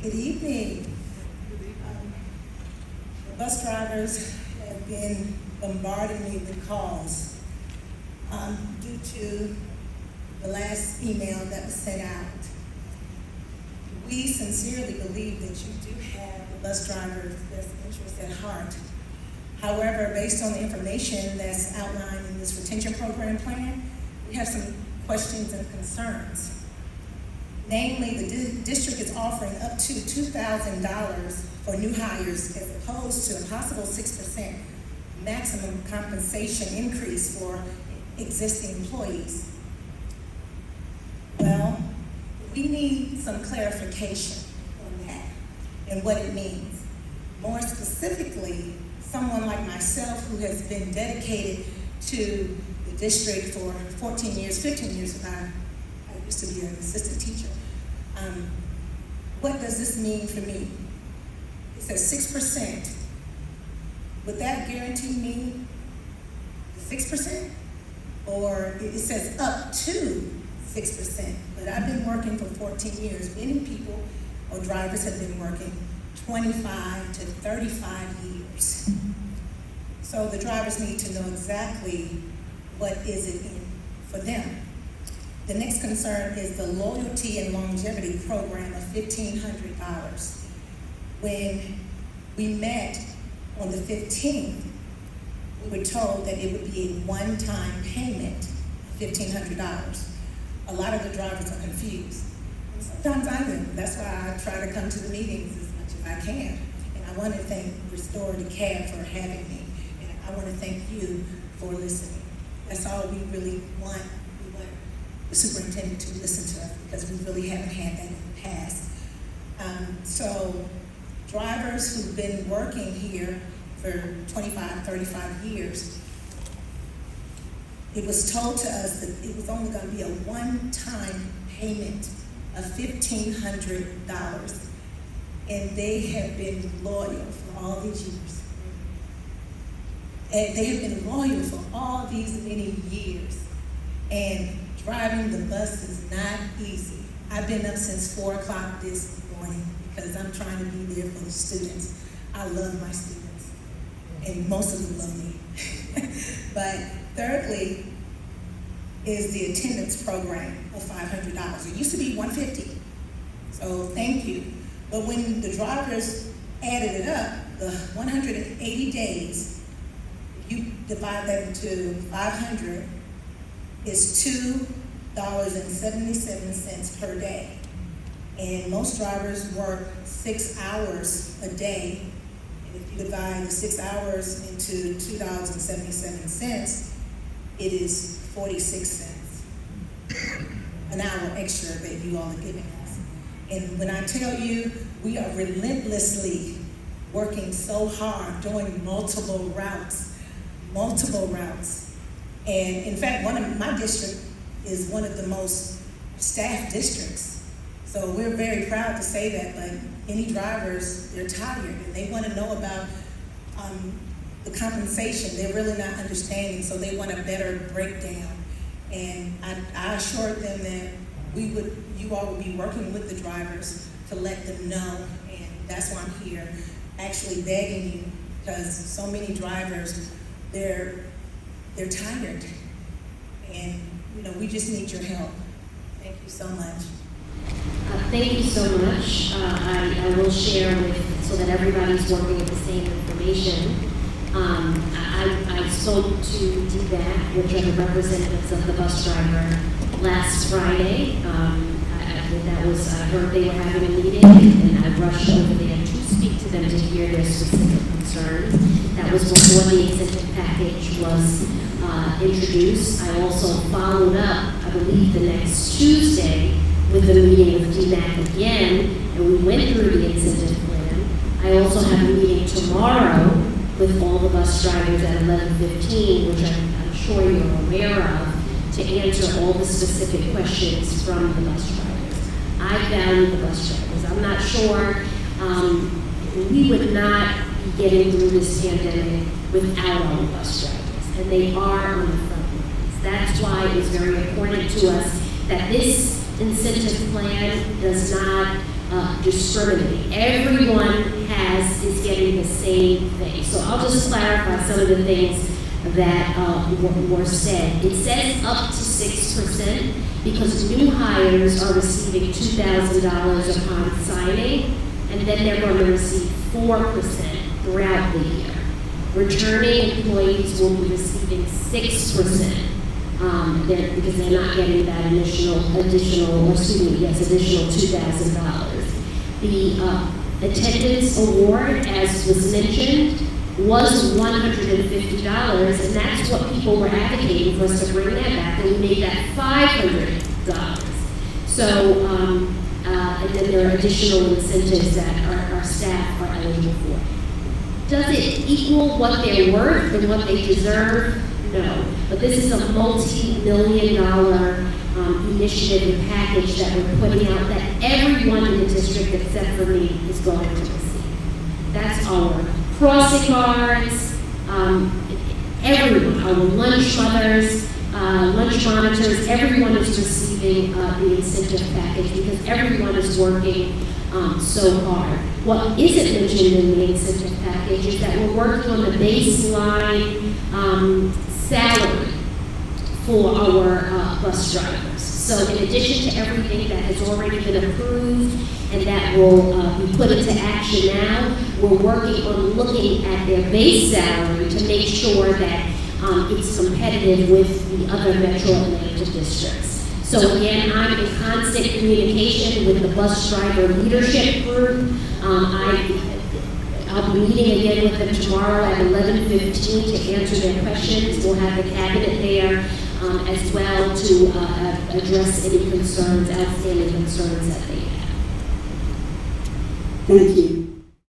Good evening. The bus drivers have been bombarding me with calls due to the last email that was sent out. We sincerely believe that you do have the bus drivers' best interest at heart. However, based on the information that's outlined in this retention program plan, we have some questions and concerns. Namely, the district is offering up to $2,000 for new hires as opposed to a possible 6% maximum compensation increase for existing employees. Well, we need some clarification on that and what it means. More specifically, someone like myself who has been dedicated to the district for 14 years, 15 years, I used to be an assistant teacher. What does this mean for me? It says 6%. Would that guarantee me the 6%? Or it says up to 6%. But I've been working for 14 years. Many people or drivers have been working 25 to 35 years. So the drivers need to know exactly what is it in for them. The next concern is the loyalty and longevity program of $1,500. When we met on the 15th, we were told that it would be a one-time payment of $1,500. A lot of the drivers are confused. And sometimes I am. That's why I try to come to the meetings as much as I can. And I want to thank Restore Dekalb for having me. And I want to thank you for listening. That's all we really want. The superintendent to listen to us because we really haven't had that in the past. So drivers who've been working here for 25, 35 years, it was told to us that it was only going to be a one-time payment of $1,500. And they have been loyal for all these years. And they have been loyal for all these many years. And driving the bus is not easy. I've been up since 4 o'clock this morning because I'm trying to be there for the students. I love my students, and most of them love me. But thirdly is the attendance program of $500. It used to be $150, so thank you. But when the drivers added it up, the 180 days, you divide that into 500, is $2.77 per day. And most drivers work 6 hours a day. And if you divide the 6 hours into $2.77, it is 46 cents an hour extra that you all are giving us. And when I tell you, we are relentlessly working so hard, doing multiple routes. And in fact, my district is one of the most staffed districts. So we're very proud to say that, but any drivers, they're tired and they want to know about the compensation. They're really not understanding, so they want a better breakdown. And I assured them that you all would be working with the drivers to let them know, and that's why I'm here, actually begging you, because so many drivers, they're tired, and we just need your help. Thank you so much. Thank you so much. I will share so that everybody's working with the same information. I spoke to DBAC, which are the representatives of the bus driver, last Friday. I heard they were having a meeting, and I rushed over there to speak to them to hear their specific concerns. That was before the incentive package was introduced. I also followed up, I believe, the next Tuesday with a meeting with DMAC again, and we went through the incentive plan. I also have a meeting tomorrow with all the bus drivers at 11:15, which I'm sure you're aware of, to answer all the specific questions from the bus drivers. I value the bus drivers. I'm not sure we would not be getting through this pandemic without all the bus drivers, and they are on the front lines. That's why it was very important to us that this incentive plan does not discriminating. Everyone is getting the same thing. So I'll just clarify some of the things that were said. It says up to 6% because new hires are receiving $2,000 upon signing, and then they're going to receive 4% throughout the year. Returning employees will be receiving 6%. Because they're not getting that additional $2,000. The attendance award, as was mentioned, was $150, and that's what people were advocating for us to bring that back, and we made that $500. So, and then there are additional incentives that our staff are eligible for. Does it equal what they're worth and what they deserve? No, but this is a multi-million-dollar initiative and package that we're putting out that everyone in the district except for me is going to receive. That's our crossing guards, everyone, our lunch mothers, lunch monitors, everyone is receiving the incentive package because everyone is working so hard. What isn't mentioned in the incentive package is that we're working on the baseline salary for our bus drivers. So in addition to everything that has already been approved and that will be put into action now, we're working on looking at their base salary to make sure that it's competitive with the other Metro Atlanta districts. So again, I'm in constant communication with the bus driver leadership group. I'll be meeting again with them tomorrow at 11:15 to answer their questions. We'll have the cabinet there as well to address any concerns, outstanding concerns that they have. Thank you.